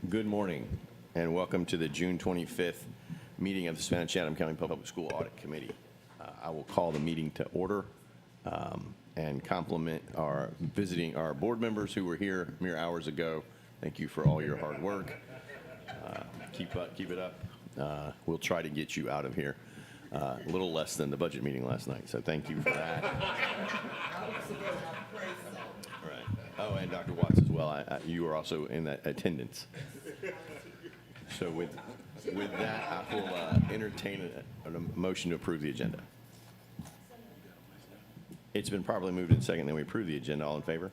Good morning, and welcome to the June 25th meeting of the Savannah-Chatham County Public School Audit Committee. I will call the meeting to order and compliment our board members who were here mere hours ago. Thank you for all your hard work. Keep it up. We'll try to get you out of here a little less than the budget meeting last night, so thank you for that. All right. Oh, and Dr. Watts as well. You are also in that attendance. So with that, I will entertain a motion to approve the agenda. It's been properly moved and second that we approve the agenda. All in favor?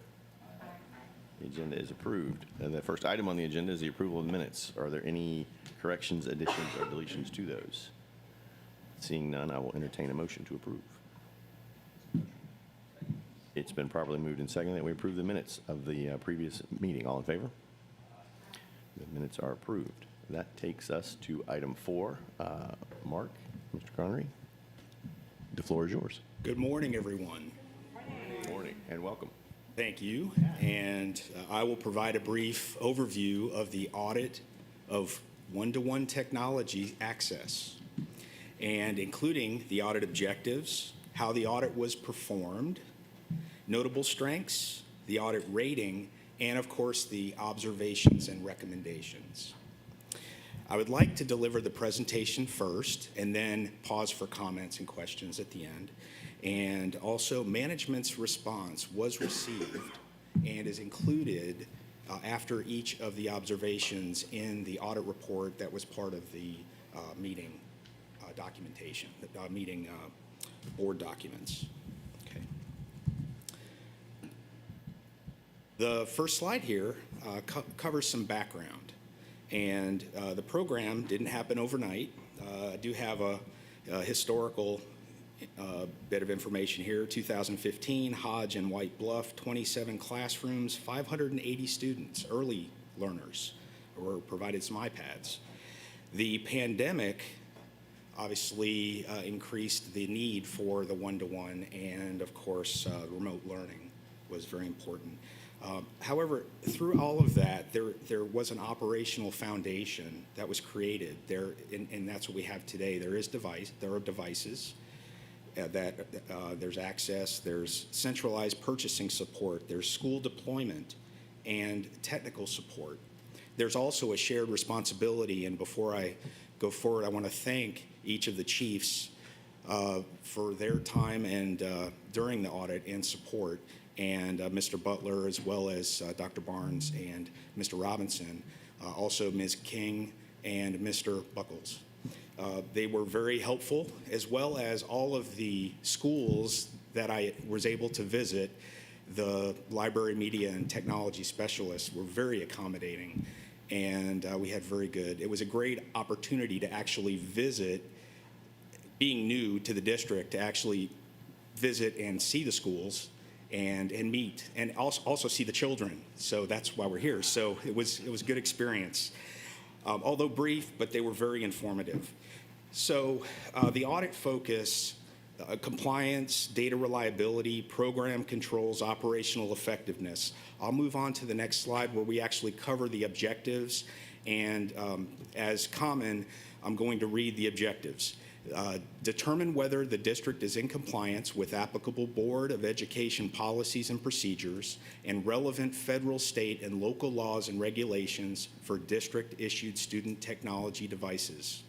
The agenda is approved. And the first item on the agenda is the approval of the minutes. Are there any corrections, additions, or deletions to those? Seeing none, I will entertain a motion to approve. It's been properly moved and seconded that we approve the minutes of the previous meeting. All in favor? The minutes are approved. That takes us to item 4. Mark, Mr. Connery, the floor is yours. Good morning, everyone. Good morning, and welcome. Thank you. And I will provide a brief overview of the audit of one-to-one technology access, and including the audit objectives, how the audit was performed, notable strengths, the audit rating, and of course the observations and recommendations. I would like to deliver the presentation first and then pause for comments and questions at the end. And also management's response was received and is included after each of the observations in the audit report that was part of the meeting documentation, meeting board documents. Okay. The first slide here covers some background. And the program didn't happen overnight. I do have a historical bit of information here. 2015, Hodge and White Bluff, 27 classrooms, 580 students, early learners, were provided some iPads. The pandemic obviously increased the need for the one-to-one, and of course remote learning was very important. However, through all of that, there was an operational foundation that was created there, and that's what we have today. There are devices there's access, there's centralized purchasing support, there's school deployment, and technical support. There's also a shared responsibility, and before I go forward, I want to thank each of the chiefs for their time and during the audit and support, and Mr. Butler, as well as Dr. Barnes and Mr. Robinson, also Ms. King and Mr. Buckles. They were very helpful, as well as all of the schools that I was able to visit. The library, media, and technology specialists were very accommodating, and we had it was a great opportunity to actually visit, being new to the district, to actually visit and see the schools and meet, and also see the children. So that's why we're here. So it was a good experience. Although brief, but they were very informative. So the audit focus, compliance, data reliability, program controls, operational effectiveness. I'll move on to the next slide where we actually cover the objectives, and as common, I'm going to read the objectives. Determine whether the district is in compliance with applicable Board of Education policies and procedures and relevant federal, state, and local laws and regulations for district-issued student technology devices.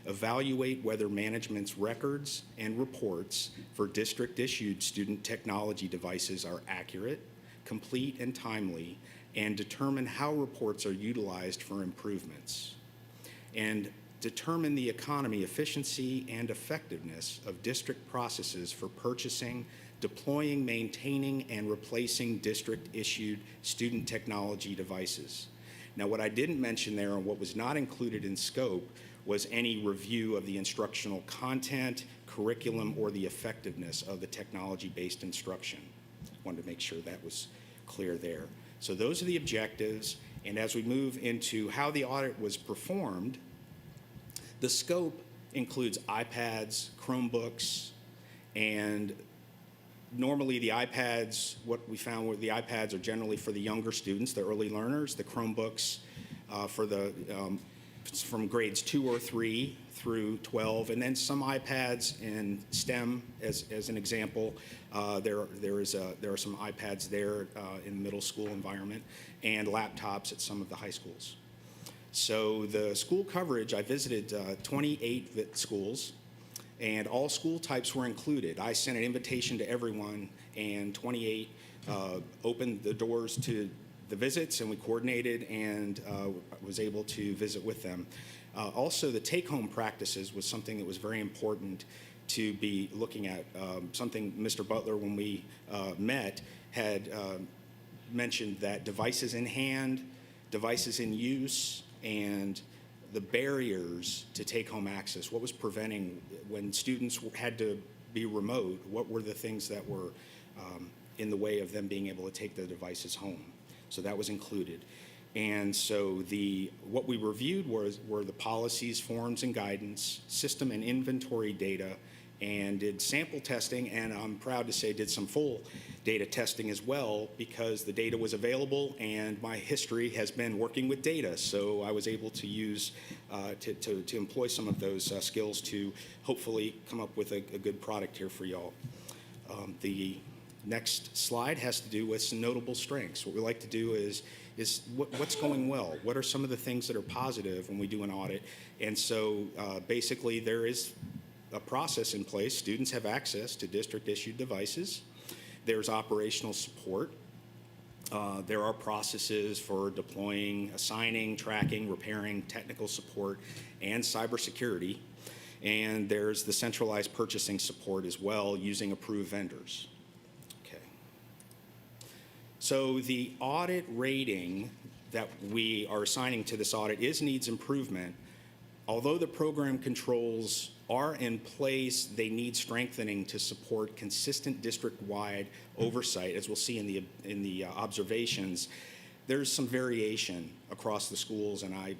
Evaluate whether management's records and reports for district-issued student technology devices are accurate, complete, and timely, and determine how reports are utilized for improvements. And determine the economy, efficiency, and effectiveness of district processes for purchasing, deploying, maintaining, and replacing district-issued student technology devices. Now, what I didn't mention there and what was not included in scope was any review of the instructional content, curriculum, or the effectiveness of the technology-based instruction. Wanted to make sure that was clear there. So those are the objectives, and as we move into how the audit was performed, the scope includes iPads, Chromebooks, and normally the iPads, what we found were the iPads are generally for the younger students, the early learners. The Chromebooks from grades 2 or 3 through 12, and then some iPads in STEM as an example. There are some iPads there in the middle school environment, and laptops at some of the high schools. So the school coverage, I visited 28 schools, and all school types were included. I sent an invitation to everyone, and 28 opened the doors to the visits, and we coordinated and was able to visit with them. Also, the take-home practices was something that was very important to be looking at. Something Mr. Butler, when we met, had mentioned that devices in hand, devices in use, and the barriers to take-home access. What was preventing when students had to be remote? What were the things that were in the way of them being able to take their devices home? So that was included. And so what we reviewed were the policies, forms, and guidance, system and inventory data, and did sample testing, and I'm proud to say did some full data testing as well, because the data was available and my history has been working with data. So I was able to use, to employ some of those skills to hopefully come up with a good product here for y'all. The next slide has to do with some notable strengths. What we like to do is what's going well? What are some of the things that are positive when we do an audit? And so basically there is a process in place. Students have access to district-issued devices. There's operational support. There are processes for deploying, assigning, tracking, repairing, technical support, and cybersecurity. And there's the centralized purchasing support as well, using approved vendors. Okay. So the audit rating that we are assigning to this audit is needs improvement. Although the program controls are in place, they need strengthening to support consistent district-wide oversight. As we'll see in the observations, there's some variation across the schools. And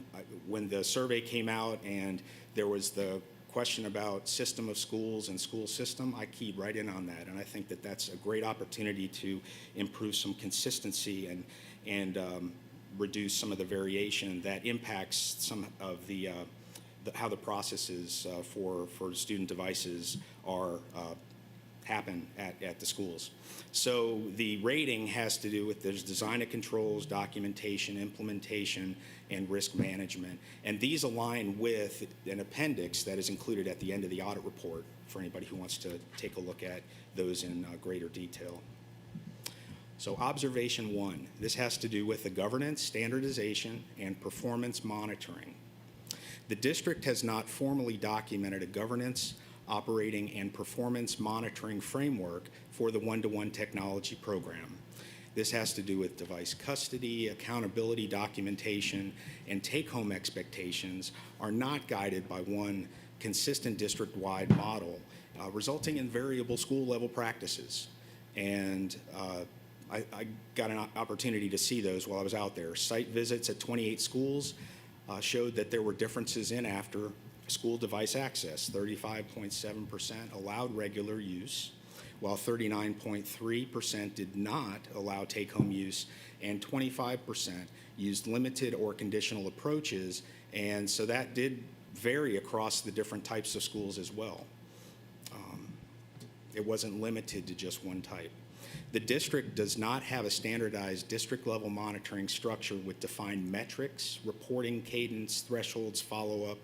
when the survey came out and there was the question about system of schools and school system, I keyed right in on that. And I think that that's a great opportunity to improve some consistency and reduce some of the variation that impacts some of how the processes for student devices happen at the schools. So the rating has to do with there's design of controls, documentation, implementation, and risk management. And these align with an appendix that is included at the end of the audit report for anybody who wants to take a look at those in greater detail. So observation 1, this has to do with the governance, standardization, and performance monitoring. The district has not formally documented a governance, operating, and performance monitoring framework for the one-to-one technology program. This has to do with device custody, accountability documentation, and take-home expectations are not guided by one consistent district-wide model, resulting in variable school-level practices. And I got an opportunity to see those while I was out there. Site visits at 28 schools showed that there were differences in after school device access. 35.7% allowed regular use, while 39.3% did not allow take-home use, and 25% used limited or conditional approaches. And so that did vary across the different types of schools as well. It wasn't limited to just one type. The district does not have a standardized district-level monitoring structure with defined metrics, reporting cadence, thresholds, follow-up,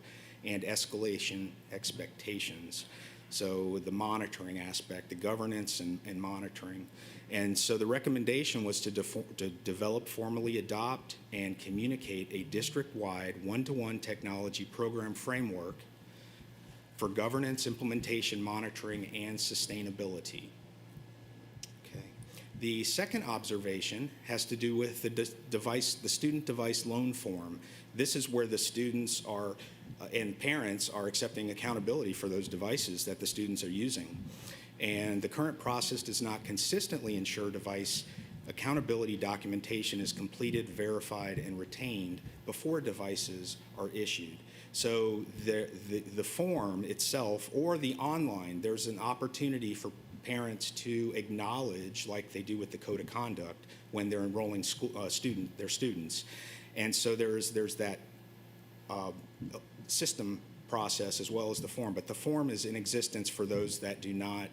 and escalation expectations. So the monitoring aspect, the governance and monitoring. And so the recommendation was to develop, formally adopt, and communicate a district-wide one-to-one technology program framework for governance, implementation, monitoring, and sustainability. The second observation has to do with the student device loan form. This is where the students are and parents are accepting accountability for those devices that the students are using. And the current process does not consistently ensure device accountability documentation is completed, verified, and retained before devices are issued. So the form itself or the online, there's an opportunity for parents to acknowledge, like they do with the code of conduct when they're enrolling their students. And so there's that system process as well as the form, but the form is in existence for those that do not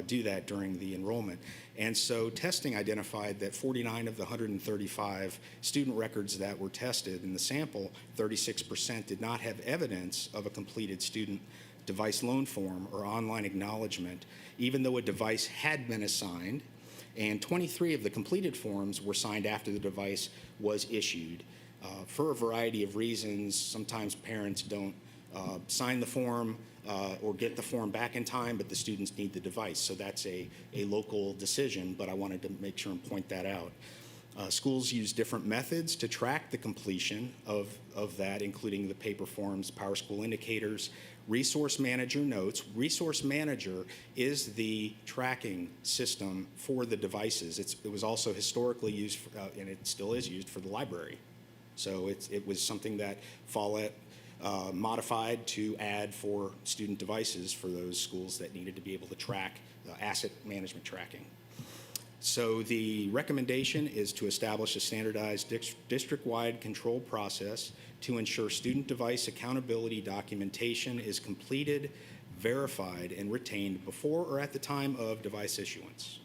do that during the enrollment. And so testing identified that 49 of the 135 student records that were tested in the sample, 36% did not have evidence of a completed student device loan form or online acknowledgement, even though a device had been assigned, and 23 of the completed forms were signed after the device was issued. For a variety of reasons, sometimes parents don't sign the form or get the form back in time, but the students need the device. So that's a local decision, but I wanted to make sure and point that out. Schools use different methods to track the completion of that, including the paper forms, PowerSchool indicators, Resource Manager notes. Resource Manager is the tracking system for the devices. It was also historically used, and it still is used, for the library. So it was something that Follett modified to add for student devices for those schools that needed to be able to track asset management tracking. So the recommendation is to establish a standardized district-wide control process to ensure student device accountability documentation is completed, verified, and retained before or at the time of device issuance.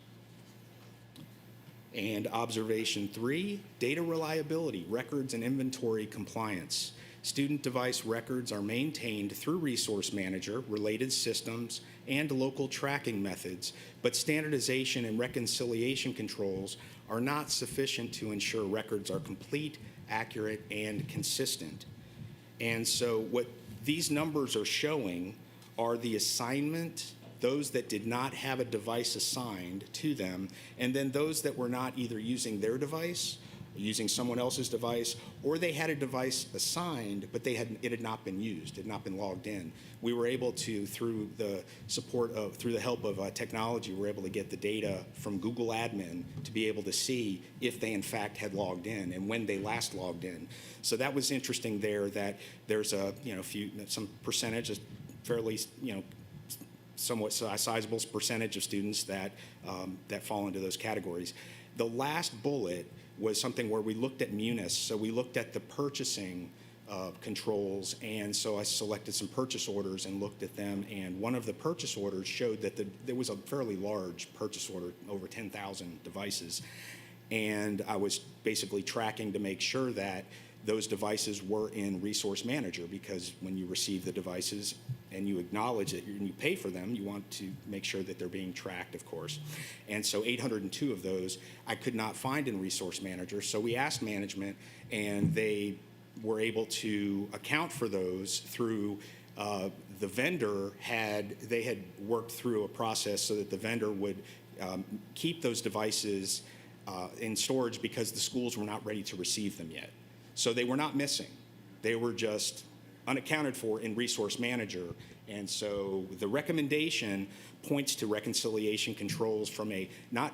And observation 3, data reliability, records and inventory compliance. Student device records are maintained through Resource Manager, related systems, and local tracking methods, but standardization and reconciliation controls are not sufficient to ensure records are complete, accurate, and consistent. And so what these numbers are showing are the assignment, those that did not have a device assigned to them, and then those that were not either using their device, using someone else's device, or they had a device assigned, but it had not been used, had not been logged in. We were able to, through the help of technology, we were able to get the data from Google Admin to be able to see if they in fact had logged in and when they last logged in. So that was interesting there, that there's some percentage, fairly, somewhat sizable percentage of students that fall into those categories. The last bullet was something where we looked at Munis. So we looked at the purchasing controls, and so I selected some purchase orders and looked at them, and one of the purchase orders showed that there was a fairly large purchase order, over 10,000 devices, and I was basically tracking to make sure that those devices were in Resource Manager, because when you receive the devices and you acknowledge it and you pay for them, you want to make sure that they're being tracked, of course. And so 802 of those I could not find in Resource Manager, so we asked management, and they were able to account for those through the vendor had worked through a process so that the vendor would keep those devices in storage because the schools were not ready to receive them yet. So they were not missing. They were just unaccounted for in Resource Manager. And so the recommendation points to reconciliation controls from not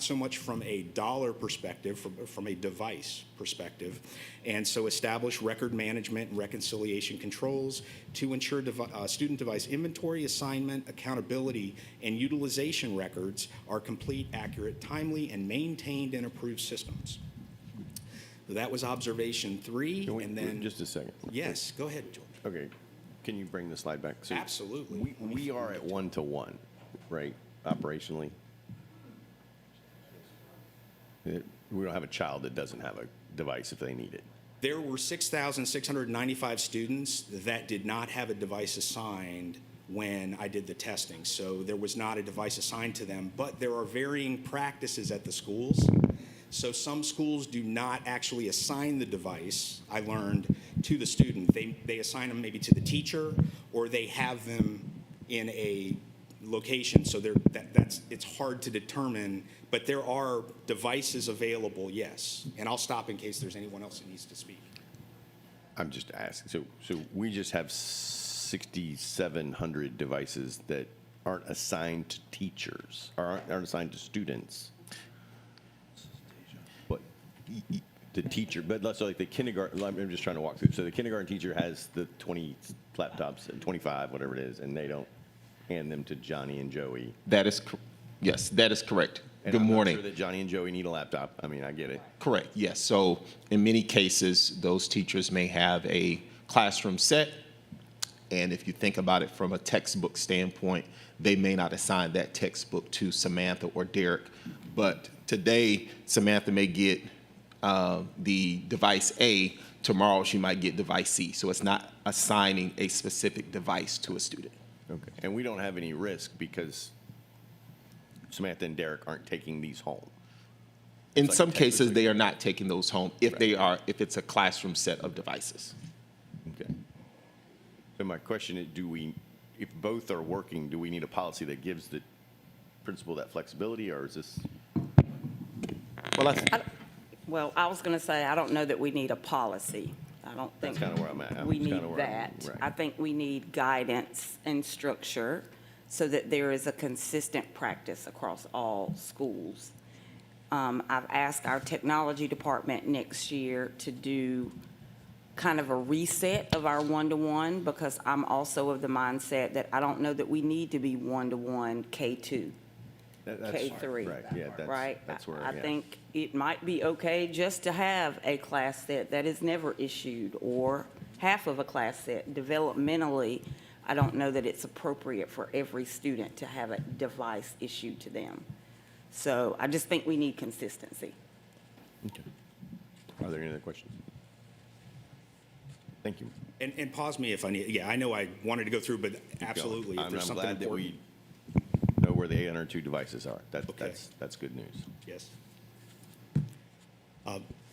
so much from a dollar perspective, from a device perspective. And so establish record management and reconciliation controls to ensure student device inventory, assignment, accountability, and utilization records are complete, accurate, timely, and maintained in approved systems. That was observation 3, and then... Just a second. Yes, go ahead, George. Okay, can you bring the slide back? So Absolutely. We are at 1-to-1, right, operationally? We don't have a child that doesn't have a device if they need it. There were 6,695 students that did not have a device assigned when I did the testing. So there was not a device assigned to them, but there are varying practices at the schools. So some schools do not actually assign the device, I learned, to the student. They assign them maybe to the teacher, or they have them in a location. So it's hard to determine, but there are devices available, yes. And I'll stop in case there's anyone else that needs to speak. I'm just asking. So we just have 6,700 devices that aren't assigned to teachers, or aren't assigned to students. But the teacher, but let's say like the kindergarten, I'm just trying to walk through. So the kindergarten teacher has the 20 laptops and 25, whatever it is, and they don't hand them to Johnny and Joey. Yes, that is correct. And Good I'm not morning. sure that Johnny and Joey need a laptop. I mean, I get it. Correct, yes. So in many cases, those teachers may have a classroom set, and if you think about it from a textbook standpoint, they may not assign that textbook to Samantha or Derek. But today, Samantha may get the device A, tomorrow she might get device C. So it's not assigning a specific device to a student. Okay. And we don't have any risk because Samantha and Derek aren't taking these home. In like some cases, technically- they are not taking those home if if it's a classroom set of devices. Okay. So my question is, if both are working, do we need a policy that gives the principal that flexibility, or is this? Well, Well, I was going to say, I don't know that we need a policy. I don't think. That's kinda where I'm at. We That's need kinda where I'm- that. right. I think we need guidance and structure so that there is a consistent practice across all schools. I've asked our technology department next year to do kind of a reset of our one-to-one, because I'm also of the mindset that I don't know that we need to be one-to-one K-2. That's K-3. Right, yeah, Right? that's where, I yeah. think it might be okay just to have a class set that is never issued, or half of a class set. Developmentally, I don't know that it's appropriate for every student to have a device issued to them. So I just think we need consistency. Okay. Are there any other questions? Thank you. And pause me if I need, yeah, I know I wanted to go through, but absolutely, if I'm there's something glad that important. we know where the 802 devices are. Okay. That's good news. Yes.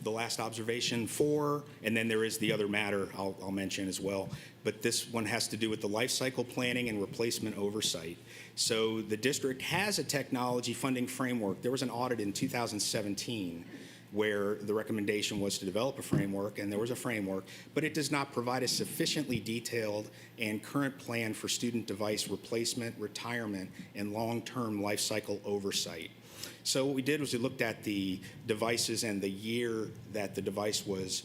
The last observation, 4, and then there is the other matter I'll mention as well, but this one has to do with the life cycle planning and replacement oversight. So the district has a technology funding framework. There was an audit in 2017 where the recommendation was to develop a framework, and there was a framework, but it does not provide a sufficiently detailed and current plan for student device replacement, retirement, and long-term life cycle oversight. So what we did was we looked at the devices and the year that the device was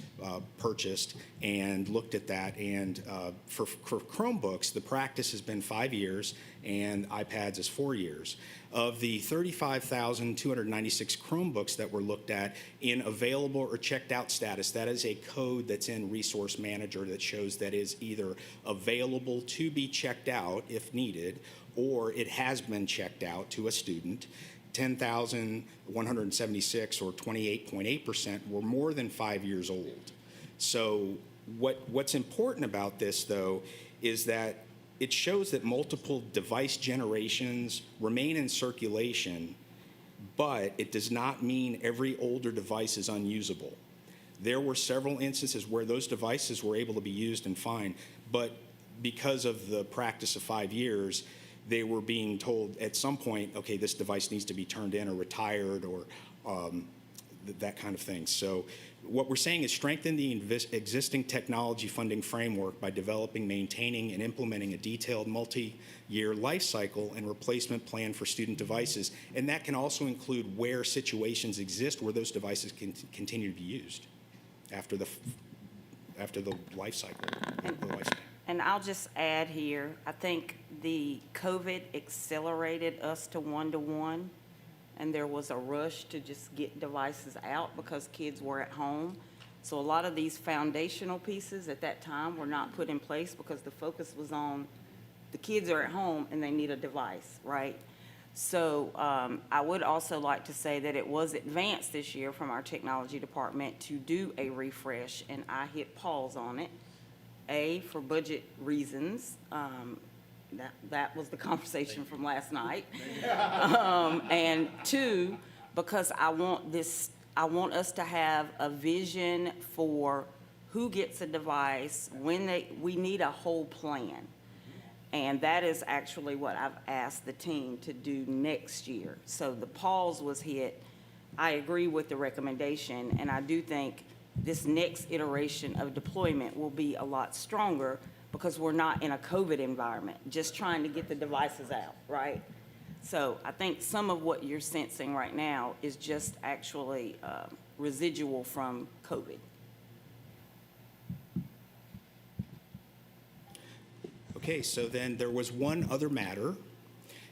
purchased and looked at that. And for Chromebooks, the practice has been 5 years, and iPads is 4 years. Of the 35,296 Chromebooks that were looked at in available or checked out status, that is a code that's in Resource Manager that shows that is either available to be checked out if needed, or it has been checked out to a student. 10,176, or 28.8%, were more than 5 years old. So what's important about this, though, is that it shows that multiple device generations remain in circulation, but it does not mean every older device is unusable. There were several instances where those devices were able to be used and fine, but because of the practice of 5 years, they were being told at some point, okay, this device needs to be turned in or retired, or that kind of thing. So what we're saying is strengthen the existing technology funding framework by developing, maintaining, and implementing a detailed multi-year life cycle and replacement plan for student devices. And that can also include where situations exist where those devices can continue to be used after the life cycle, the lifespan. And I'll just add here, I think the COVID accelerated us to one-to-one, and there was a rush to just get devices out because kids were at home. So a lot of these foundational pieces at that time were not put in place because the focus was on the kids are at home and they need a device, right? So I would also like to say that it was advanced this year from our technology department to do a refresh, and I hit pause on it. A, for budget reasons. That was the conversation from last night. And 2, because I want us to have a vision for who gets a device, we need a whole plan. And that is actually what I've asked the team to do next year. So the pause was hit. I agree with the recommendation, and I do think this next iteration of deployment will be a lot stronger because we're not in a COVID environment, just trying to get the devices out, right? So I think some of what you're sensing right now is just actually residual from COVID. Okay, so then there was one other matter,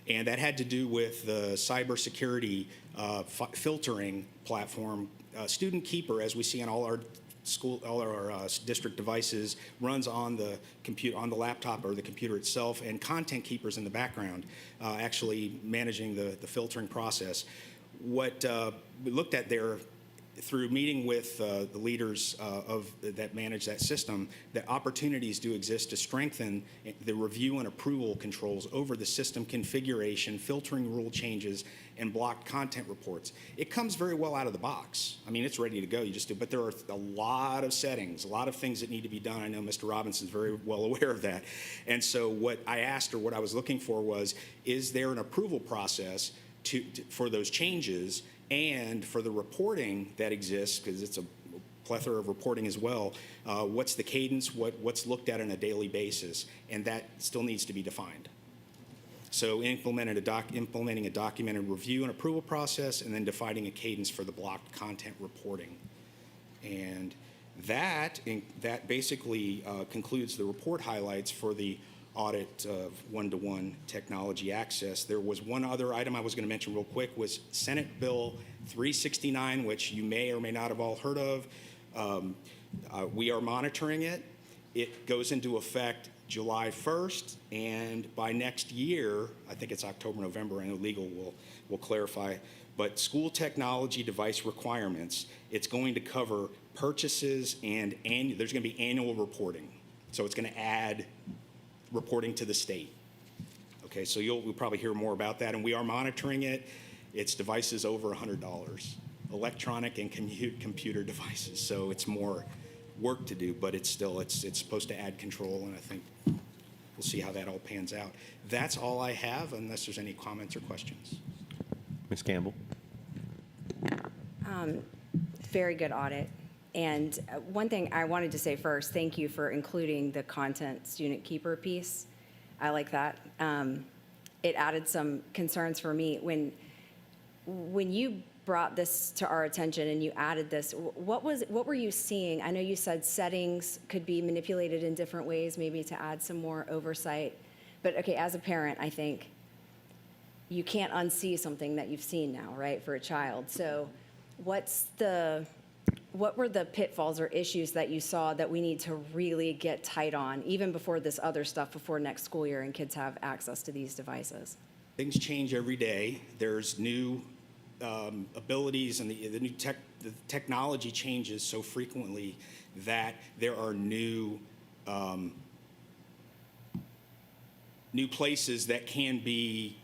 And that had to do with the cybersecurity filtering platform. Student Keeper, as we see on all our district devices, runs on the computer, on the laptop or the computer itself, and Content Keeper's in the background, actually managing the filtering process. What we looked at there, through meeting with the leaders that manage that system, that opportunities do exist to strengthen the review and approval controls over the system configuration, filtering rule changes, and blocked content reports. It comes very well out of the box. I mean, it's ready to go. You just do, but there are a lot of settings, a lot of things that need to be done. I know Mr. Robinson's very well aware of that. And so what I asked, or what I was looking for, was, is there an approval process for those changes, and for the reporting that exists, because it's a plethora of reporting as well, what's the cadence, what's looked at on a daily basis, and that still needs to be defined. So implementing a documented review and approval process, and then defining a cadence for the blocked content reporting. And that basically concludes the report highlights for the audit of one-to-one technology access. There was one other item I was going to mention real quick, was Senate Bill 369, which you may or may not have all heard of. We are monitoring it. It goes into effect July 1st, and by next year, I think it's October, November, I know legal will clarify, but school technology device requirements, it's going to cover purchases, and there's going to be annual reporting. So it's going to add reporting to the state. Okay, so we'll probably hear more about that, and we are monitoring it. It's devices over $100, electronic and computer devices. So it's more work to do, but it's supposed to add control, and I think we'll see how that all pans out. That's all I have, unless there's any comments or questions. Ms. Campbell? Very good audit. And one thing I wanted to say first, thank you for including the content student keeper piece. I like that. It added some concerns for me. When you brought this to our attention and you added this, what were you seeing? I know you said settings could be manipulated in different ways, maybe to add some more oversight. But okay, as a parent, I think you can't unsee something that you've seen now, right, for a child. So what were the pitfalls or issues that you saw that we need to really get tight on, even before this other stuff, before next school year and kids have access to these devices? Things change every day. There's new abilities, and the technology changes so frequently that there are new places that can be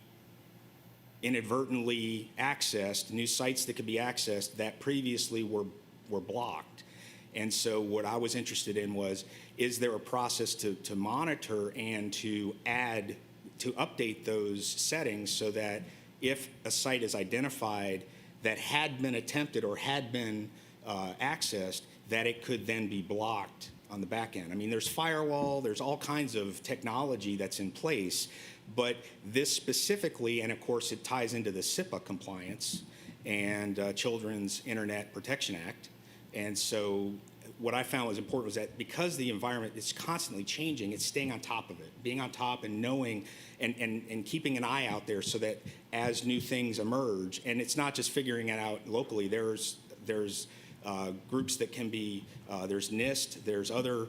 inadvertently accessed, new sites that could be accessed that previously were blocked. And so what I was interested in was, is there a process to monitor and to update those settings so that if a site is identified that had been attempted or had been accessed, that it could then be blocked on the back end. I mean, there's firewall, there's all kinds of technology that's in place, but this specifically, and of course it ties into the SIPA compliance and Children's Internet Protection Act. And so what I found was important was that because the environment is constantly changing, it's staying on top of it, being on top and knowing and keeping an eye out there so that as new things emerge, and it's not just figuring it out locally, there's groups that can be, there's NIST, there's other,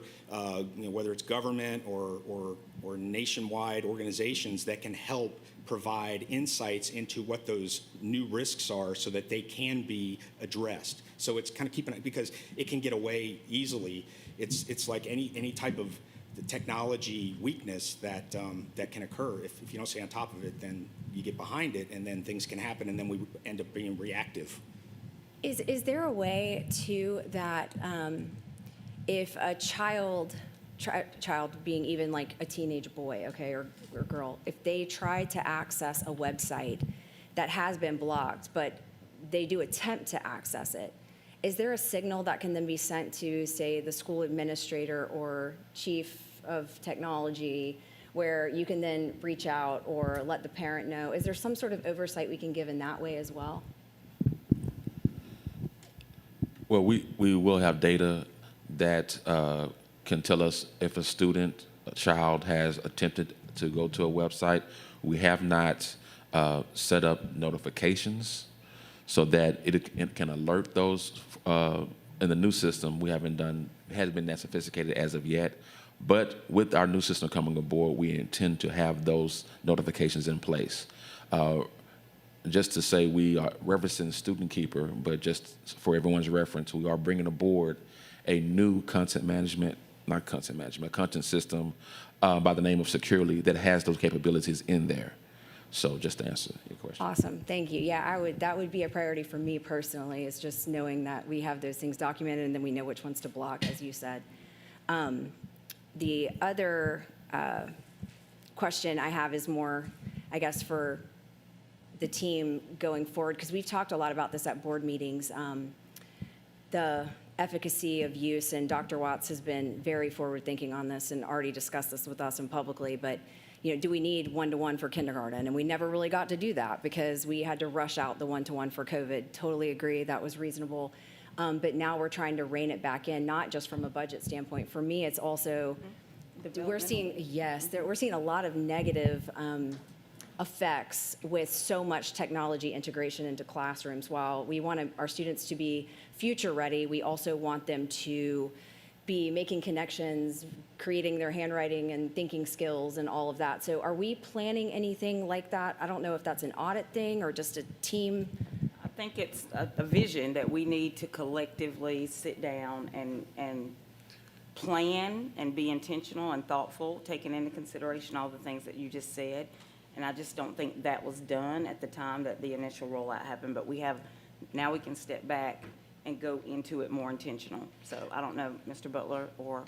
whether it's government or nationwide organizations that can help provide insights into what those new risks are so that they can be addressed. So it's kind of keeping it, because it can get away easily. It's like any type of technology weakness that can occur. If you don't stay on top of it, then you get behind it, and then things can happen, and then we end up being reactive. Is there a way to that if a child being even like a teenage boy, okay, or girl, if they try to access a website that has been blocked, but they do attempt to access it, is there a signal that can then be sent to, say, the school administrator or chief of technology, where you can then reach out or let the parent know? Is there some sort of oversight we can give in that way as well? Well, we will have data that can tell us if a child has attempted to go to a website. We have not set up notifications so that it can alert those. In the new system, hasn't been that sophisticated as of yet. But with our new system coming aboard, we intend to have those notifications in place. Just to say, we are referencing Student Keeper, but just for everyone's reference, we are bringing aboard a new content system by the name of Securely that has those capabilities in there. So just to answer your question. Awesome, thank you. Yeah, that would be a priority for me personally, is just knowing that we have those things documented and then we know which ones to block, as you said. The other question I have is more, I guess, for the team going forward, because we've talked a lot about this at board meetings, the efficacy of use, and Dr. Watts has been very forward-thinking on this and already discussed this with us and publicly, but do we need one-to-one for kindergarten? And we never really got to do that because we had to rush out the one-to-one for COVID. Totally agree, that was reasonable. But now we're trying to rein it back in, not just from a budget standpoint. For me, it's also, we're seeing a lot of negative effects with so much technology integration into classrooms. While we want our students to be future ready, we also want them to be making connections, creating their handwriting and thinking skills and all of that. So are we planning anything like that? I don't know if that's an audit thing or just a team. I think it's a vision that we need to collectively sit down and plan and be intentional and thoughtful, taking into consideration all the things that you just said. And I just don't think that was done at the time that the initial rollout happened, but now we can step back and go into it more intentional. So I don't know, Mr. Butler or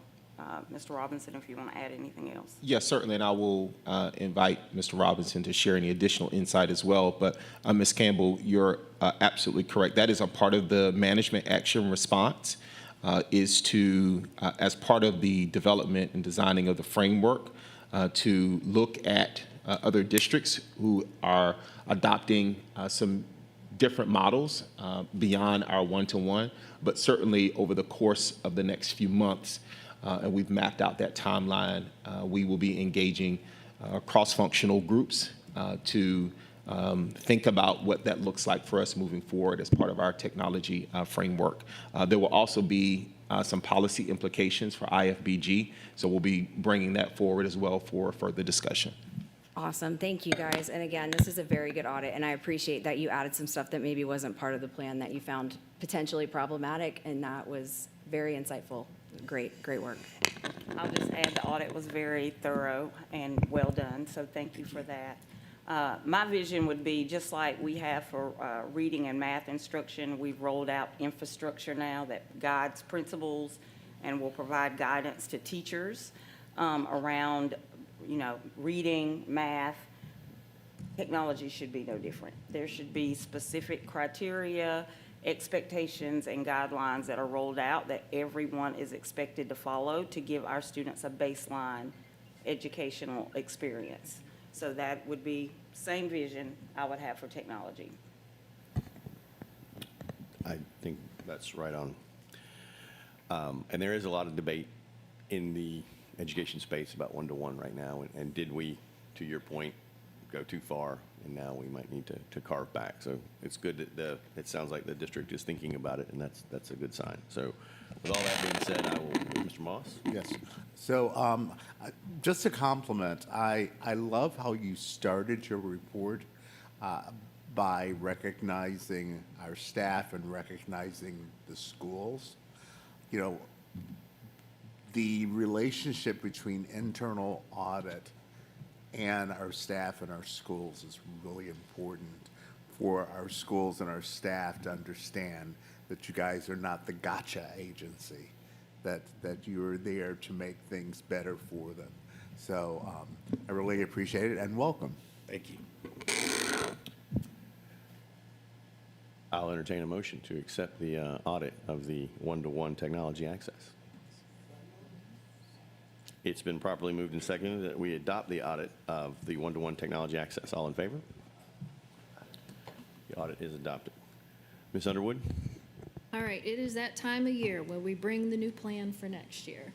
Mr. Robinson, if you want to add anything else. Yes, certainly, and I will invite Mr. Robinson to share any additional insight as well. But Ms. Campbell, you're absolutely correct. That is a part of the management action response, is to, as part of the development and designing of the framework, to look at other districts who are adopting some different models beyond our one-to-one, but certainly over the course of the next few months, and we've mapped out that timeline, we will be engaging cross-functional groups to think about what that looks like for us moving forward as part of our technology framework. There will also be some policy implications for IFBG, so we'll be bringing that forward as well for further discussion. Awesome, thank you guys. And again, this is a very good audit, and I appreciate that you added some stuff that maybe wasn't part of the plan that you found potentially problematic, and that was very insightful. Great work. I'll just add the audit was very thorough and well done, so thank you for that. My vision would be just like we have for reading and math instruction, we've rolled out infrastructure now that guides principals and will provide guidance to teachers around reading, math. Technology should be no different. There should be specific criteria, expectations, and guidelines that are rolled out that everyone is expected to follow to give our students a baseline educational experience. So that would be same vision I would have for technology. I think that's right on. And there is a lot of debate in the education space about one-to-one right now. And did we, to your point, go too far? And now we might need to carve back. So it's good that it sounds like the district is thinking about it, and that's a good sign. So with all that being said, I will, Mr. Moss? Yes. So just to compliment, I love how you started your report by recognizing our staff and recognizing the schools. The relationship between internal audit and our staff and our schools is really important for our schools and our staff to understand that you guys are not the gotcha agency, that you're there to make things better for them. So I really appreciate it, and welcome. Thank you. I'll entertain a motion to accept the audit of the one-to-one technology access. It's been properly moved and seconded that we adopt the audit of the one-to-one technology access. All in favor? The audit is adopted. Ms. Underwood? All right, it is that time of year where we bring the new plan for next year.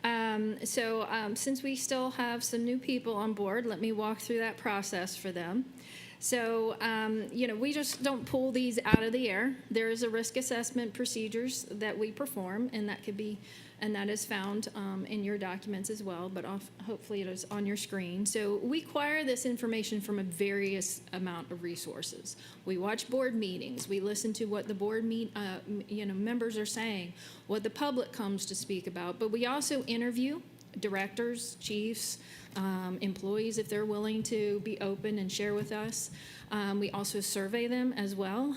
Since we still have some new people on board, let me walk through that process for them. So, we just don't pull these out of the air. There is a risk assessment procedures that we perform, and that is found in your documents as well, but hopefully it is on your screen. So we acquire this information from a various amount of resources. We watch board meetings. We listen to what the board members are saying, what the public comes to speak about, but we also interview directors, chiefs, employees if they're willing to be open and share with us. We also survey them as well.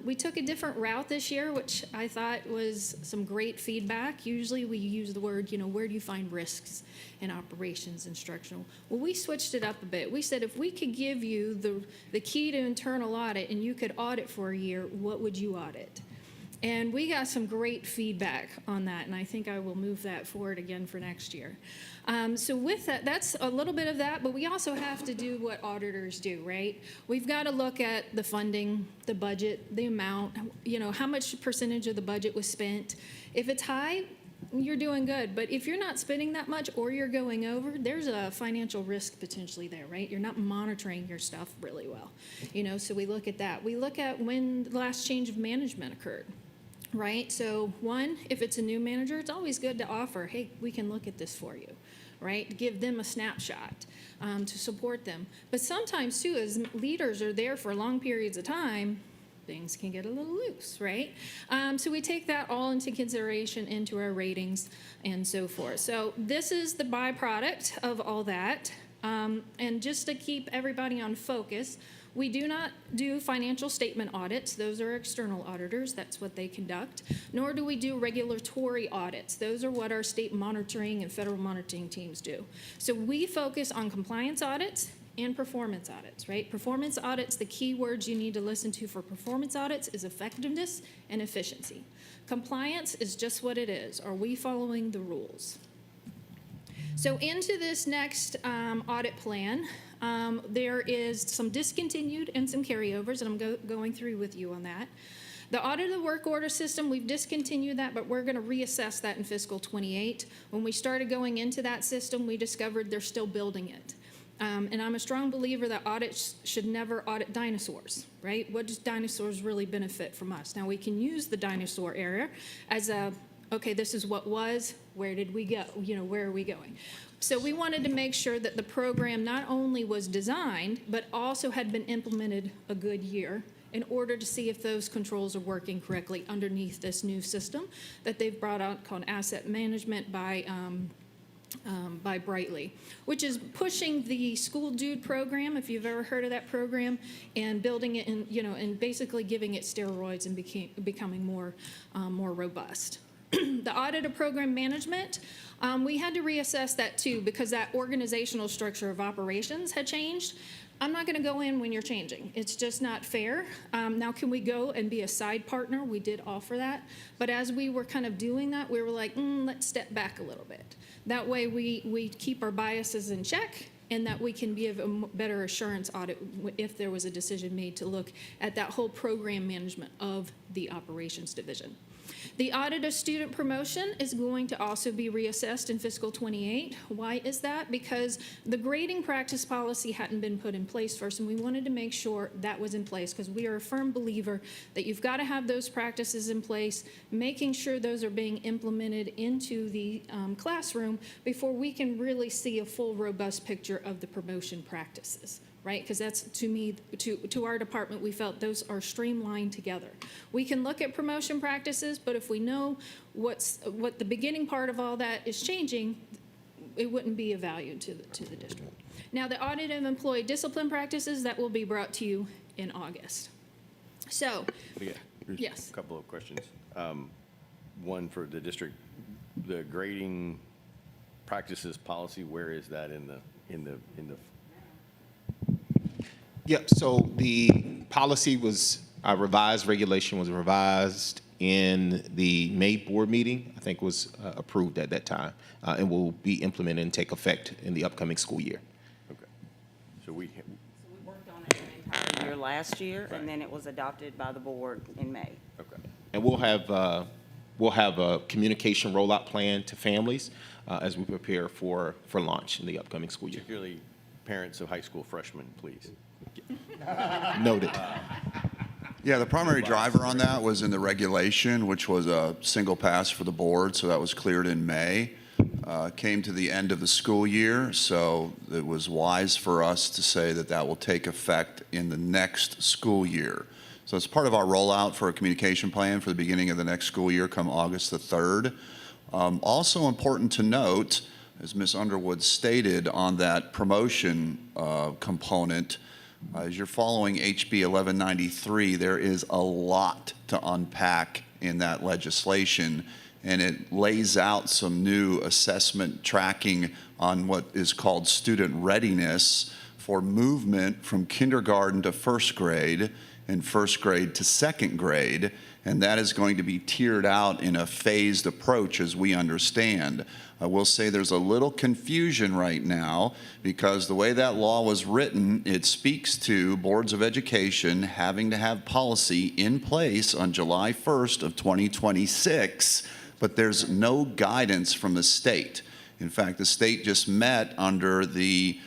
We took a different route this year, which I thought was some great feedback. Usually we use the word, where do you find risks in operations instructional? Well, we switched it up a bit. We said if we could give you the key to internal audit and you could audit for a year, what would you audit? And we got some great feedback on that, and I think I will move that forward again for next year. So with that, that's a little bit of that, but we also have to do what auditors do, right? We've got to look at the funding, the budget, the amount, how much percentage of the budget was spent. If it's high, you're doing good, but if you're not spending that much or you're going over, there's a financial risk potentially there, right? You're not monitoring your stuff really well, so we look at that. We look at when the last change of management occurred. Right? So one, if it's a new manager, it's always good to offer, hey, we can look at this for you, right? Give them a snapshot to support them. But sometimes too, as leaders are there for long periods of time, things can get a little loose, right? So we take that all into consideration into our ratings and so forth. So this is the byproduct of all that. And just to keep everybody on focus, we do not do financial statement audits. Those are external auditors. That's what they conduct. Nor do we do regulatory audits. Those are what our state monitoring and federal monitoring teams do. So we focus on compliance audits and performance audits, right? Performance audits, the key words you need to listen to for performance audits is effectiveness and efficiency. Compliance is just what it is. Are we following the rules? So into this next audit plan, there is some discontinued and some carryovers, and I'm going through with you on that. The audit of the work order system, we've discontinued that, but we're going to reassess that in fiscal 28. When we started going into that system, we discovered they're still building it. And I'm a strong believer that audits should never audit dinosaurs, right? What does dinosaurs really benefit from us? Now, we can use the dinosaur era as okay, this is what was, where did we go? Where are we going? So we wanted to make sure that the program not only was designed, but also had been implemented a good year in order to see if those controls are working correctly underneath this new system that they've brought out called Asset Management by Brightly, which is pushing the School Dude program, if you've ever heard of that program, and building it in, and basically giving it steroids and becoming more robust. The audit of program management, we had to reassess that too because that organizational structure of operations had changed. I'm not going to go in when you're changing. It's just not fair. Now, can we go and be a side partner? We did offer that. But as we were kind of doing that, we were like, let's step back a little bit. That way we keep our biases in check and that we can give a better assurance audit if there was a decision made to look at that whole program management of the operations division. The audit of student promotion is going to also be reassessed in fiscal 28. Why is that? Because the grading practice policy hadn't been put in place first, and we wanted to make sure that was in place because we are a firm believer that you've got to have those practices in place, making sure those are being implemented into the classroom before we can really see a full, robust picture of the promotion practices. Right? Because that's, to me, to our department, we felt those are streamlined together. We can look at promotion practices, but if we know what the beginning part of all that is changing, it wouldn't be of value to the district. Now, the audit of employee discipline practices, that will be brought to you in August. So, yes. A couple of questions. One for the district, the grading practices policy, where is that in the Yep, so the policy was revised, regulation was revised in the May board meeting, I think was approved at that time, and will be implemented and take effect in the upcoming school year. Okay. So we worked on it an entire year last year, and then it was adopted by the board in May. okay. And we'll have we'll have a communication rollout plan to families as we prepare for launch in the upcoming school year. Particularly parents of high school freshmen, please. Noted. Yeah, the primary driver on that was in the regulation, which was a single pass for the board, so that was cleared in May. Came to the end of the school year, so it was wise for us to say that that will take effect in the next school year. So it's part of our rollout for a communication plan for the beginning of the next school year come August the 3rd. Also important to note, as Ms. Underwood stated on that promotion component, as you're following HB 1193, there is a lot to unpack in that legislation, and it lays out some new assessment tracking on what is called student readiness for movement from kindergarten to first grade and first grade to second grade, and that is going to be tiered out in a phased approach as we understand. I will say there's a little confusion right now because the way that law was written, it speaks to boards of education having to have policy in place on July 1st of 2026, but there's no guidance from the state. In fact, the state just met under the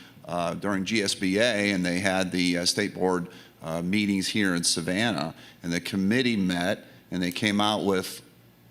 during GSBA, and they had the state board meetings here in Savannah, and the committee met, and they came out with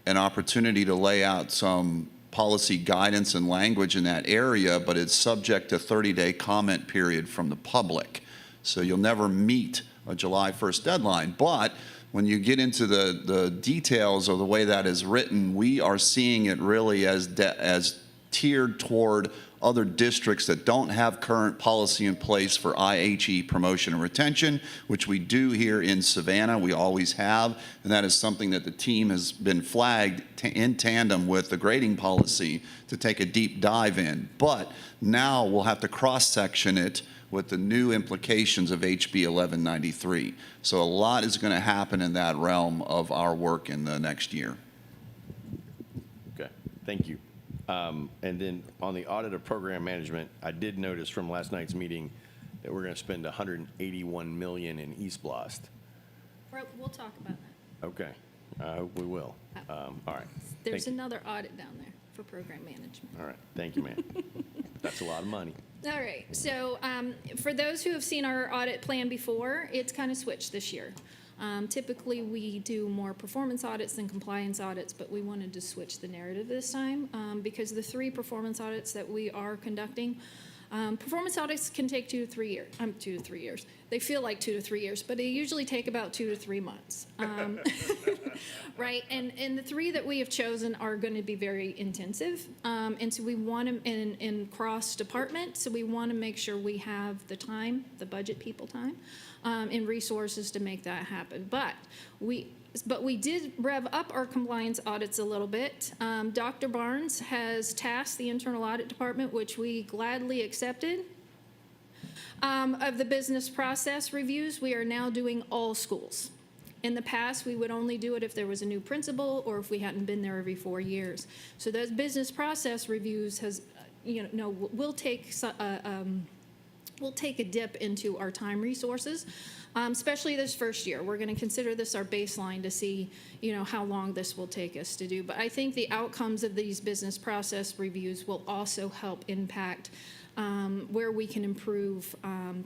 an opportunity to lay out some policy guidance and language in that area, but it's subject to 30-day comment period from the public. So you'll never meet a July 1st deadline. But when you get into the details of the way that is written, we are seeing it really as tiered toward other districts that don't have current policy in place for IHE promotion and retention, which we do here in Savannah. We always have, and that is something that the team has been flagged in tandem with the grading policy to take a deep dive in. But now we'll have to cross-section it with the new implications of HB 1193. So a lot is going to happen in that realm of our work in the next year. Okay, thank you. And then on the audit of program management, I did notice from last night's meeting that we're going to spend $181 million in East Blast. We'll talk about that. Okay, I hope we will. All right. There's Thank you. another audit down there for program management. All right, thank you, ma'am. That's a lot of money. All right, so for those who have seen our audit plan before, it's kind of switched this year. Typically, we do more performance audits than compliance audits, but we wanted to switch the narrative this time because the 3 performance audits that we are conducting, performance audits can take 2 to 3 years. 2 to 3 years. They feel like 2 to 3 years, but they usually take about 2 to 3 months. Right, and the 3 that we have chosen are going to be very intensive, and so we want them in cross department. So we want to make sure we have the time, the budget people time, and resources to make that happen. But we did rev up our compliance audits a little bit. Dr. Barnes has tasked the internal audit department, which we gladly accepted. Of the business process reviews, we are now doing all schools. In the past, we would only do it if there was a new principal or if we hadn't been there every 4 years. So those business process reviews we'll take a dip into our time resources, especially this first year. We're going to consider this our baseline to see, how long this will take us to do. But I think the outcomes of these business process reviews will also help impact where we can improve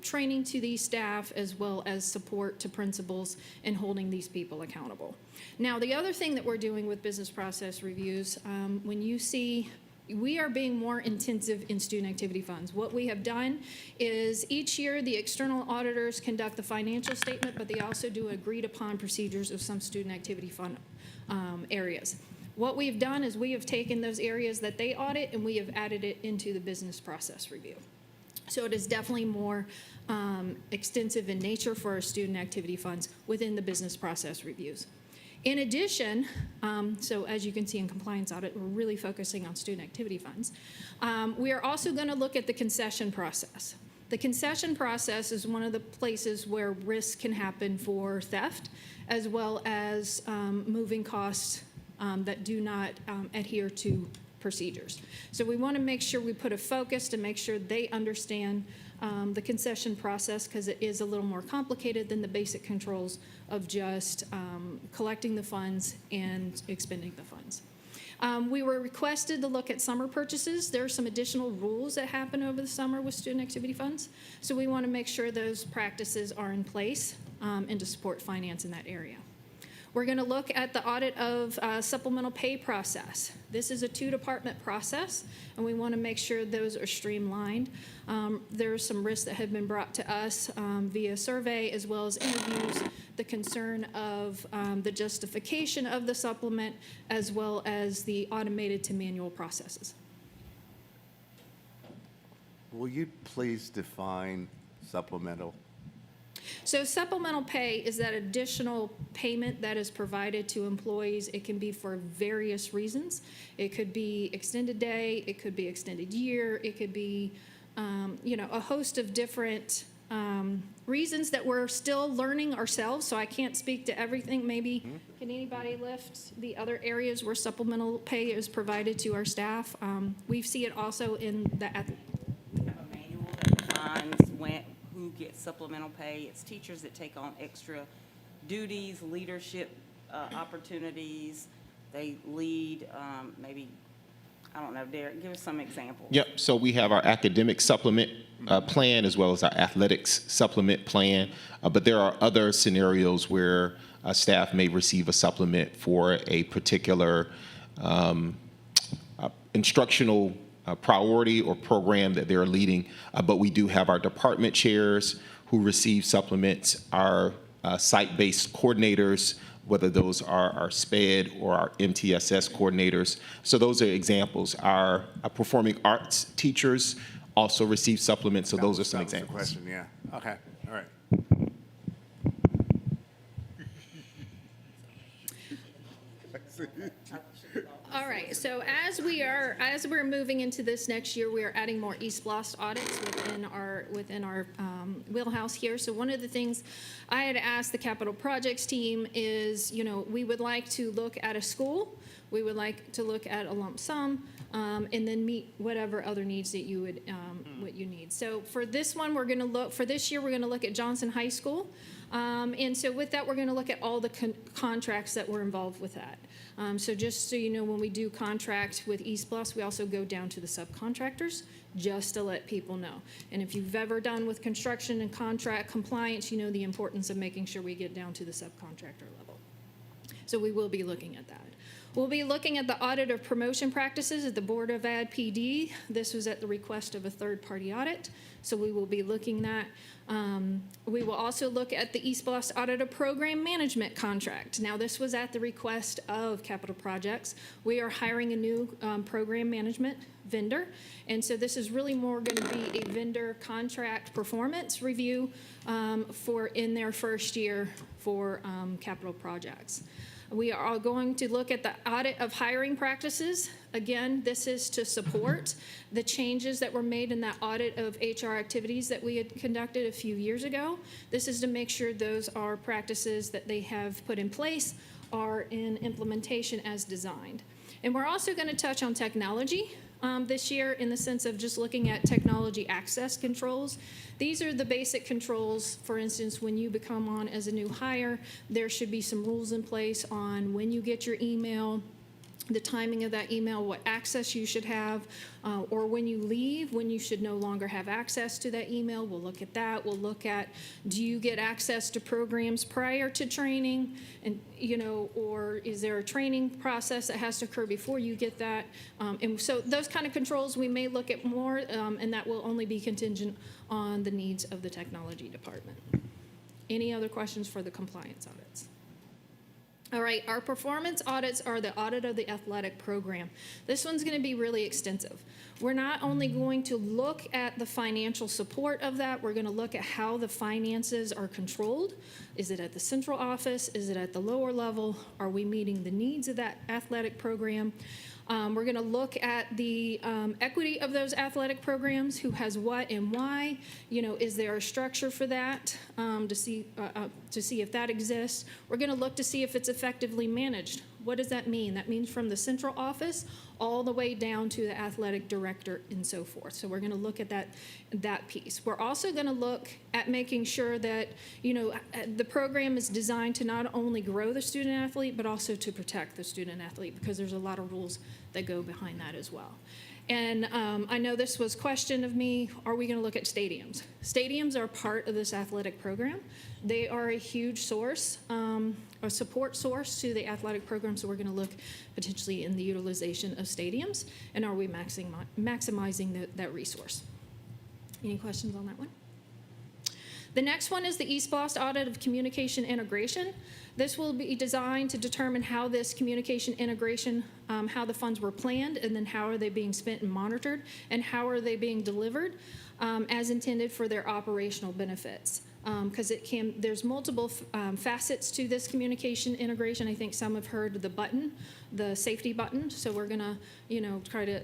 training to these staff as well as support to principals in holding these people accountable. Now, the other thing that we're doing with business process reviews, when you see we are being more intensive in student activity funds. What we have done is each year the external auditors conduct the financial statement, but they also do agreed upon procedures of some student activity fund areas. What we've done is we have taken those areas that they audit and we have added it into the business process review. So it is definitely more extensive in nature for our student activity funds within the business process reviews. In addition, so as you can see in compliance audit, we're really focusing on student activity funds. We are also going to look at the concession process. The concession process is one of the places where risk can happen for theft, as well as moving costs that do not adhere to procedures. So we want to make sure we put a focus to make sure they understand the concession process because it is a little more complicated than the basic controls of just collecting the funds and expending the funds. We were requested to look at summer purchases. There are some additional rules that happen over the summer with student activity funds. So we want to make sure those practices are in place and to support finance in that area. We're going to look at the audit of supplemental pay process. This is a two-department process, and we want to make sure those are streamlined. There are some risks that have been brought to us via survey as well as interviews, the concern of the justification of the supplement, as well as the automated to manual processes. Will you please define supplemental? So supplemental pay is that additional payment that is provided to employees. It can be for various reasons. It could be extended day, it could be extended year, it could be, a host of different reasons that we're still learning ourselves. So I can't speak to everything. Maybe can anybody lift the other areas where supplemental pay is provided to our staff? We see it also in the We have a manual that defines who gets supplemental pay. It's teachers that take on extra duties, leadership opportunities. They lead, maybe, I don't know, Derek, give us some examples. Yep, so we have our academic supplement plan as well as our athletics supplement plan. But there are other scenarios where staff may receive a supplement for a particular instructional priority or program that they're leading. But we do have our department chairs who receive supplements, our site-based coordinators, whether those are our SPED or our MTSS coordinators. So those are examples. Our performing arts teachers also receive supplements, so those are some That was the examples. question, yeah. Okay, all right. All right, so as we're moving into this next year, we are adding more East Blast audits within our wheelhouse here. So one of the things I had asked the capital projects team is, we would like to look at a school, we would like to look at a lump sum, and then meet whatever other needs that you would, what you need. So for this one, for this year, we're going to look at Johnson High School. And so with that, we're going to look at all the contracts that were involved with that. So just so you know, when we do contract with East Bluffs, we also go down to the subcontractors just to let people know. And if you've ever done with construction and contract compliance, you know the importance of making sure we get down to the subcontractor level. So we will be looking at that. We'll be looking at the audit of promotion practices at the Board of Ad PD. This was at the request of a third-party audit, so we will be looking at. We will also look at the East Bluffs Audit of Program Management contract. Now, this was at the request of Capital Projects. We are hiring a new program management vendor, and so this is really more going to be a vendor contract performance review for in their first year for Capital Projects. We are going to look at the audit of hiring practices. Again, this is to support the changes that were made in that audit of HR activities that we had conducted a few years ago. This is to make sure those are practices that they have put in place are in implementation as designed. And we're also going to touch on technology this year in the sense of just looking at technology access controls. These are the basic controls. For instance, when you become on as a new hire, there should be some rules in place on when you get your email, the timing of that email, what access you should have, or when you leave, when you should no longer have access to that email. We'll look at that. We'll look at, do you get access to programs prior to training? And, or is there a training process that has to occur before you get that? And so those kind of controls we may look at more, and that will only be contingent on the needs of the technology department. Any other questions for the compliance audits? All right, our performance audits are the audit of the athletic program. This one's going to be really extensive. We're not only going to look at the financial support of that, we're going to look at how the finances are controlled. Is it at the central office? Is it at the lower level? Are we meeting the needs of that athletic program? We're going to look at the equity of those athletic programs, who has what and why. Is there a structure for that to see if that exists? We're going to look to see if it's effectively managed. What does that mean? That means from the central office all the way down to the athletic director and so forth. So we're going to look at that piece. We're also going to look at making sure that, the program is designed to not only grow the student athlete, but also to protect the student athlete, because there's a lot of rules that go behind that as well. And I know this was questioned of me, are we going to look at stadiums? Stadiums are part of this athletic program. They are a huge source, a support source to the athletic program, so we're going to look potentially in the utilization of stadiums, and are we maximizing that resource? Any questions on that one? The next one is the eSPOS audit of communication integration. This will be designed to determine how this communication integration, how the funds were planned, and then how are they being spent and monitored, and how are they being delivered as intended for their operational benefits. Because there's multiple facets to this communication integration. I think some have heard the button, the safety button. So we're gonna, try to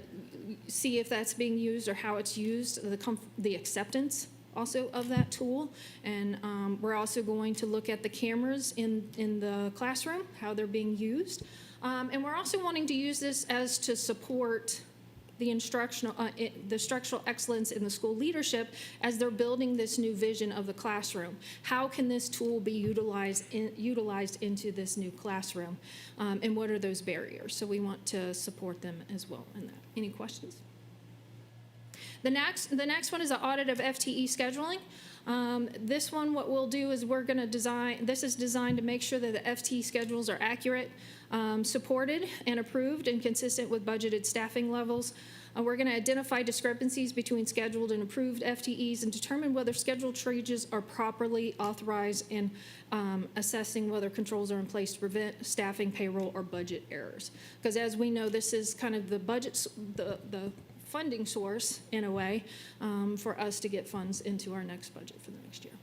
see if that's being used or how it's used, the acceptance also of that tool. And we're also going to look at the cameras in the classroom, how they're being used. And we're also wanting to use this as to support the the structural excellence in the school leadership as they're building this new vision of the classroom. How can this tool be utilized into this new classroom? And what are those barriers? So we want to support them as well in that. Any questions? The next one is an audit of FTE scheduling. This one, what we'll do is we're going to design, this is designed to make sure that the FTE schedules are accurate, supported and approved and consistent with budgeted staffing levels. We're going to identify discrepancies between scheduled and approved FTEs and determine whether scheduled changes are properly authorized, and assessing whether controls are in place to prevent staffing, payroll, or budget errors. Because as we know, this is kind of the budget, the funding source in a way for us to get funds into our next budget for the next year.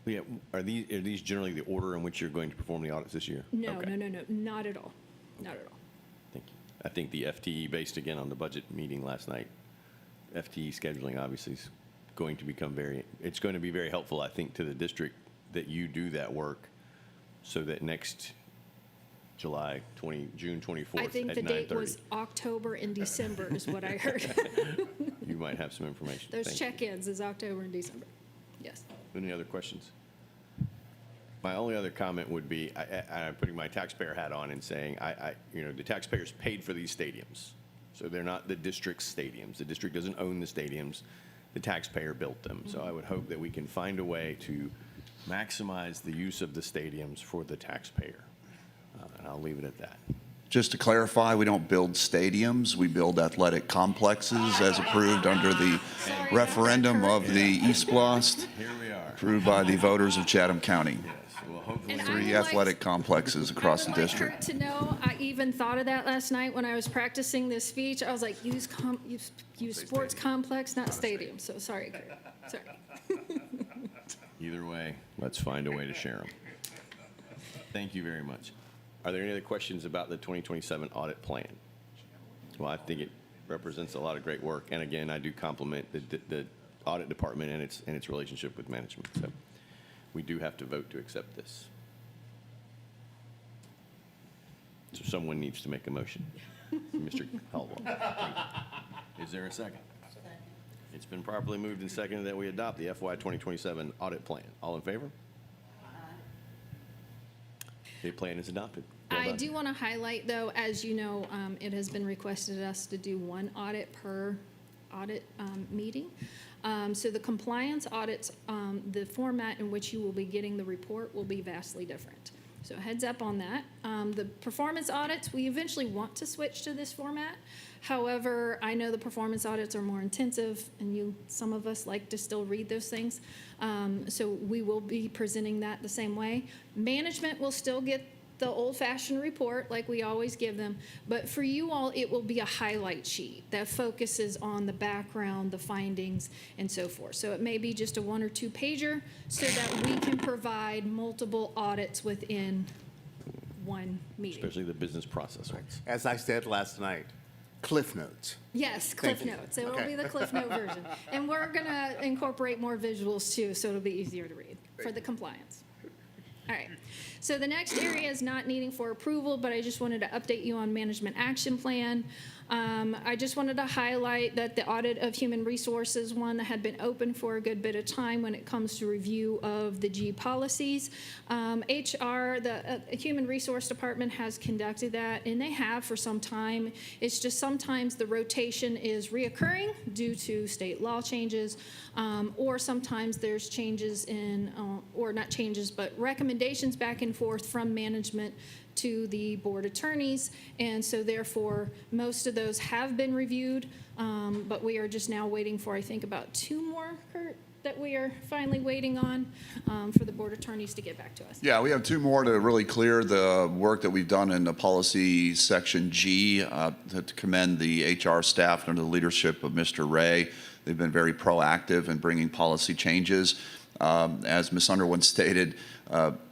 Yeah, are these generally the order in which you're going to perform the audits this year? No, Okay. no, not at all. Not at all. Thank you. I think the FTE, based again on the budget meeting last night, FTE scheduling obviously is going to become it's going to be very helpful, I think, to the district that you do that work, so that next June 24th I think at the date 9:30. was October and December is what I heard. You might have some information. Those Thank you. check-ins is October and December. Yes. Any other questions? My only other comment would be, I'm putting my taxpayer hat on and saying, the taxpayers paid for these stadiums. So they're not the district's stadiums. The district doesn't own the stadiums. The taxpayer built them. So I would hope that we can find a way to maximize the use of the stadiums for the taxpayer. And I'll leave it at that. Just to clarify, we don't build stadiums, we build athletic complexes as approved under the referendum of the eSPOS, Here we are. approved by the voters of Chatham County. Yes, well, hopefully. And I 3 would like- athletic complexes across the I would like district. her to know, I even thought of that last night when I was practicing this speech. I was like, use sports complex, not stadium. So sorry, Karen. Sorry. Either way, let's find a way to share them. Thank you very much. Are there any other questions about the 2027 audit plan? Well, I think it represents a lot of great work. And again, I do compliment the audit department and its relationship with management. So we do have to vote to accept this. So someone needs to make a motion. Mr. Halwell. Is there a second? It's been properly moved and seconded that we adopt the FY 2027 audit plan. All in favor? The plan is adopted. Well I done. do want to highlight, though, as you know, it has been requested us to do one audit per audit meeting. So the compliance audits, the format in which you will be getting the report will be vastly different. So heads up on that. The performance audits, we eventually want to switch to this format. However, I know the performance audits are more intensive, and some of us like to still read those things. So we will be presenting that the same way. Management will still get the old-fashioned report like we always give them, but for you all, it will be a highlight sheet that focuses on the background, the findings, and so forth. So it may be just a 1 or 2 pager so that we can provide multiple audits within one meeting. Especially the business process ones. As I said last night, Cliff Notes. Yes, Cliff Thank you. Notes. It will Okay. be the Cliff Note version. And we're going to incorporate more visuals too, so it'll be easier to read for the compliance. All right. So the next area is not needing for approval, but I just wanted to update you on management action plan. I just wanted to highlight that the audit of human resources one that had been open for a good bit of time when it comes to review of the G policies. HR, the Human Resource Department has conducted that, and they have for some time. It's just sometimes the rotation is reoccurring due to state law changes, or sometimes there's changes in, or not changes, but recommendations back and forth from management to the board attorneys, and so therefore, most of those have been reviewed, but we are just now waiting for, I think, about 2 more, Kurt, that we are finally waiting on for the board attorneys to get back to us. Yeah, we have 2 more to really clear the work that we've done in the policy section G, to commend the HR staff under the leadership of Mr. Ray. They've been very proactive in bringing policy changes. As Ms. Underwood stated,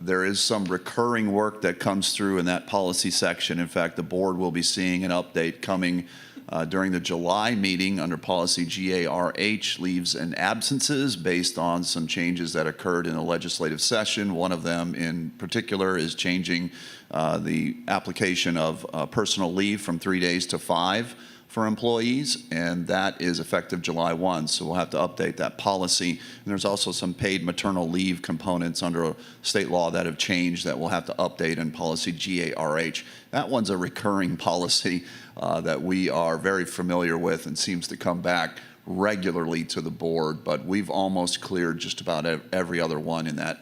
there is some recurring work that comes through in that policy section. In fact, the board will be seeing an update coming during the July meeting under policy GARH, leaves and absences, based on some changes that occurred in a legislative session. One of them in particular is changing the application of personal leave from 3 days to 5 for employees, and that is effective July 1. So we'll have to update that policy. And there's also some paid maternal leave components under state law that have changed that we'll have to update in policy GARH. That one's a recurring policy that we are very familiar with and seems to come back regularly to the board, but we've almost cleared just about every other one in that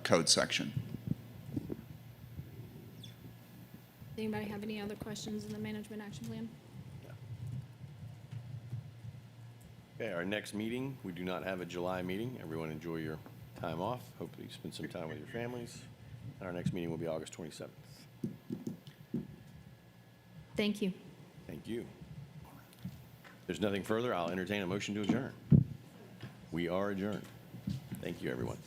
code section. Does anybody have any other questions in the management action plan? Okay, our next meeting, we do not have a July meeting. Everyone enjoy your time off. Hopefully you spend some time with your families. And our next meeting will be August 27th. Thank you. Thank you. If there's nothing further, I'll entertain a motion to adjourn. We are adjourned. Thank you, everyone.